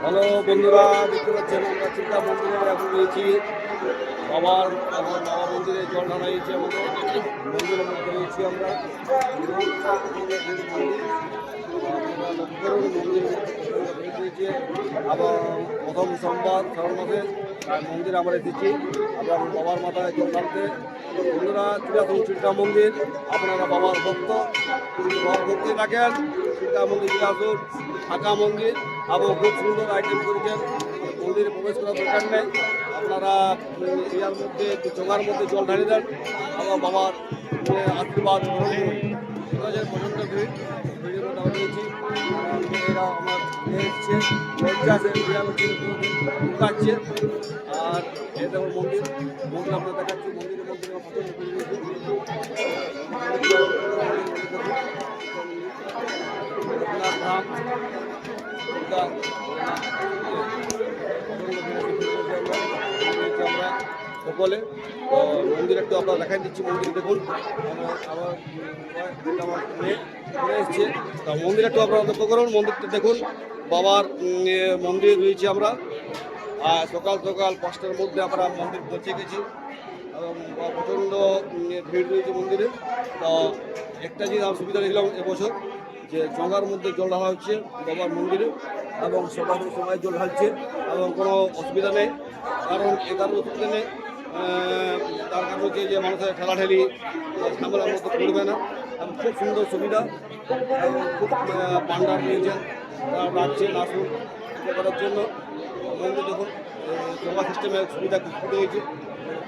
Hello বন্ধুরা, দেখতে পাচ্ছেন আমরা চিন্তা মন্দিরে এখন রয়েছি। আমার বাবা মন্দিরে জল ঢালা হয়েছে, আমাদের মন্দিরের মধ্যে রয়েছি আমরা। মন্দির আবার প্রথম সোমবার শ্রাবণ মাসে মন্দিরে আমরা এসেছি। আমরা বাবার মাথায় জল ঢালতে। বন্ধুরা, চলে আসুন চিন্তা মন্দির। আপনারা বাবার ভক্ত ভক্তি রাখেন, চিন্তা মন্দির চলে আসুন। ফাঁকা মন্দির এবং খুব সুন্দর আইটেম করেছেন। মন্দিরে প্রবেশ করার দরকার নেই, আপনারা ইয়ার মধ্যে চোঙার মধ্যে জল ঢালি দেন এবং বাবার আশীর্বাদ গ্রহণ করুন। পছন্দ করি ভিডিওটা দেওয়া দিয়েছি। এরা আমার এসছে ঢুকাচ্ছে। আর এই দেখুন মন্দির আমরা দেখাচ্ছি। মন্দিরের মধ্যে পছন্দ করে দিয়েছি। ধাম আমরা সকলে মন্দির একটু আপনারা দেখাই দিচ্ছি। মন্দির দেখুন, আমার মেয়ে এসছে। তা মন্দির একটু আপনারা লক্ষ্য করুন। মন্দিরটা দেখুন, বাবার মন্দির রয়েছে আমরা। আর সকাল সকাল 5টার মধ্যে আমরা মন্দির পৌঁছে গেছি এবং প্রচণ্ড ভিড় রয়েছে মন্দিরে। তো একটা জিনিস আমার সুবিধা দেখলাম এবছর, যে চঙ্গার মধ্যে জল ঢালা হচ্ছে বাবার মন্দিরে এবং সবাই জল ঢালছে এবং কোনো অসুবিধা নেই। কারণ এটারও অসুবিধা নেই, তার কারণ হচ্ছে যে মানুষের ঠেলাঠেলি ঝামেলার মধ্যে পড়বে না এবং খুব সুন্দর সুবিধা এবং খুব পান্ডার নিয়েছেন, তারা ডাকছে আসুন পুজো করার জন্য। মন্দির দেখুন, জমা সিস্টেমের সুবিধা হয়েছে,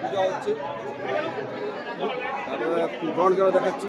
পূজা হচ্ছে। গ্রহণ করে দেখাচ্ছি।